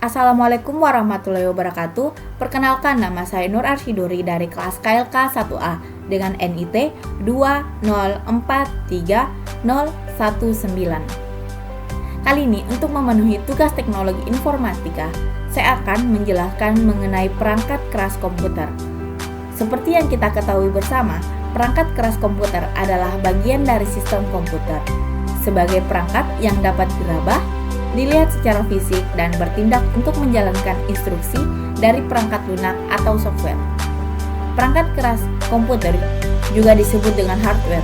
Assalamualaikum warahmatullahi wabarakatuh. Perkenalkan, nama saya Nur Arshiduri dari kelas KLK 1A dengan NIT 2043019. Kali ini untuk memenuhi tugas teknologi informatika, saya akan menjelaskan mengenai perangkat keras komputer. Seperti yang kita ketahui bersama, perangkat keras komputer adalah bagian dari sistem komputer. Sebagai perangkat yang dapat diraba, dilihat secara fisik dan bertindak untuk menjalankan instruksi dari perangkat lunak atau software. Perangkat keras komputer juga disebut dengan hardware.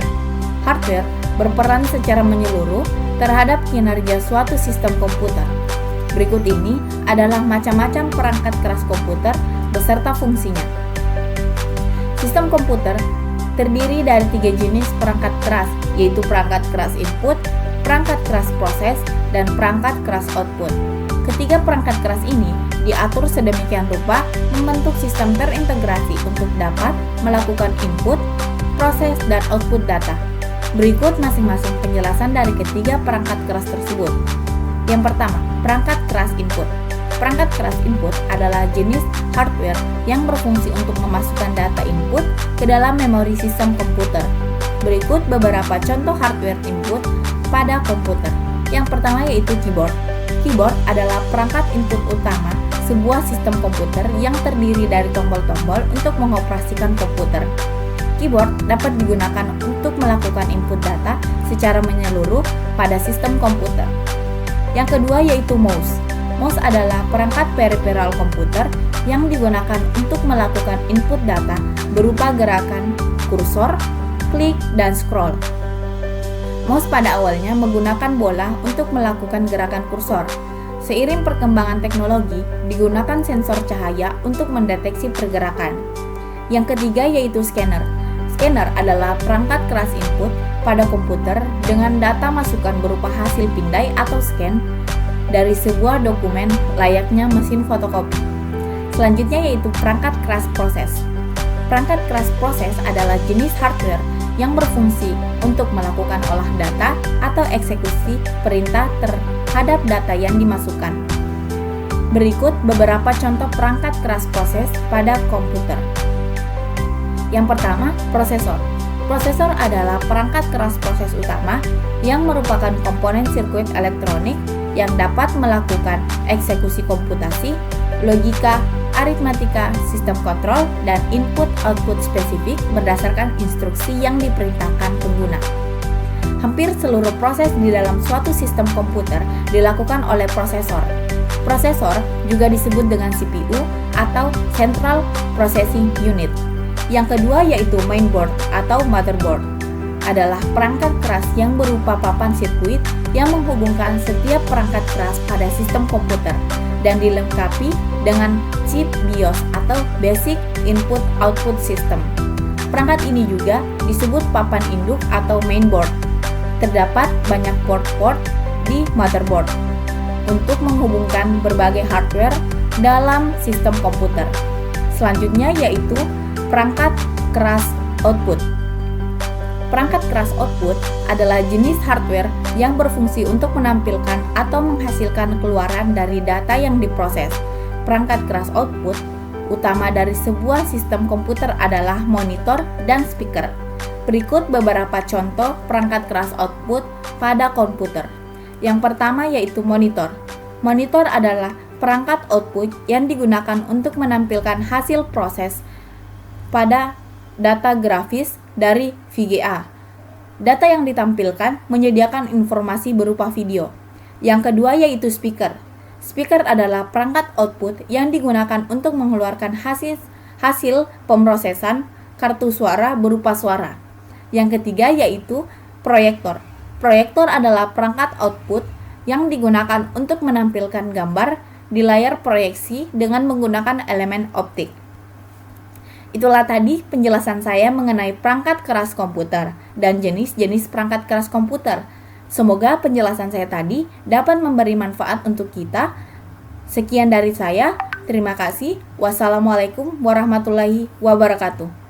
Hardware berperan secara menyeluruh terhadap kinerja suatu sistem komputer. Berikut ini adalah macam-macam perangkat keras komputer beserta fungsinya. Sistem komputer terdiri dari 3 jenis perangkat keras, yaitu perangkat keras input, perangkat keras proses, dan perangkat keras output. Ketiga perangkat keras ini diatur sedemikian rupa membentuk sistem terintegrasi untuk dapat melakukan input, proses, dan output data. Berikut masing-masing penjelasan dari ketiga perangkat keras tersebut. Yang pertama, perangkat keras input. Perangkat keras input adalah jenis hardware yang berfungsi untuk memasukkan data input ke dalam memori sistem komputer. Berikut beberapa contoh hardware input pada komputer. Yang pertama yaitu keyboard. Keyboard adalah perangkat input utama sebuah sistem komputer yang terdiri dari tombol-tombol untuk mengoperasikan komputer. Keyboard dapat digunakan untuk melakukan input data secara menyeluruh pada sistem komputer. Yang kedua yaitu mouse. Mouse adalah perangkat peripheral komputer yang digunakan untuk melakukan input data berupa gerakan kursor, klik, dan scroll. Mouse pada awalnya menggunakan bola untuk melakukan gerakan kursor. Seiring perkembangan teknologi, digunakan sensor cahaya untuk mendeteksi pergerakan. Yang ketiga yaitu scanner. Scanner adalah perangkat keras input pada komputer dengan data masukan berupa hasil pindai atau scan dari sebuah dokumen layaknya mesin fotokopi. Selanjutnya yaitu perangkat keras proses. Perangkat keras proses adalah jenis hardware yang berfungsi untuk melakukan olah data atau eksekusi perintah terhadap data yang dimasukkan. Berikut beberapa contoh perangkat keras proses pada komputer. Yang pertama, prosesor. Prosesor adalah perangkat keras proses utama yang merupakan komponen sirkuit elektronik yang dapat melakukan eksekusi komputasi, logika, aritmatika, sistem kontrol, dan input-output spesifik berdasarkan instruksi yang diperintahkan pengguna. Hampir seluruh proses di dalam suatu sistem komputer dilakukan oleh prosesor. Prosesor juga disebut dengan CPU atau Central Processing Unit. Yang kedua yaitu mainboard atau motherboard. Adalah perangkat keras yang berupa papan sirkuit yang menghubungkan setiap perangkat keras pada sistem komputer dan dilengkapi dengan chip BIOS atau Basic Input Output System. Perangkat ini juga disebut papan induk atau mainboard. Terdapat banyak port-port di motherboard untuk menghubungkan berbagai hardware dalam sistem komputer. Selanjutnya yaitu perangkat keras output. Perangkat keras output adalah jenis hardware yang berfungsi untuk menampilkan atau menghasilkan keluaran dari data yang diproses. Perangkat keras output utama dari sebuah sistem komputer adalah monitor dan speaker. Berikut beberapa contoh perangkat keras output pada komputer. Yang pertama yaitu monitor. Monitor adalah perangkat output yang digunakan untuk menampilkan hasil proses pada data grafis dari VGA. Data yang ditampilkan menyediakan informasi berupa video. Yang kedua yaitu speaker. Speaker adalah perangkat output yang digunakan untuk mengeluarkan hasil pemrosesan kartu suara berupa suara. Yang ketiga yaitu proyektor. Proyektor adalah perangkat output yang digunakan untuk menampilkan gambar di layar proyeksi dengan menggunakan elemen optik. Itulah tadi penjelasan saya mengenai perangkat keras komputer dan jenis-jenis perangkat keras komputer. Semoga penjelasan saya tadi dapat memberi manfaat untuk kita. Sekian dari saya. Terima kasih. Wassalamualaikum warahmatullahi wabarakatuh.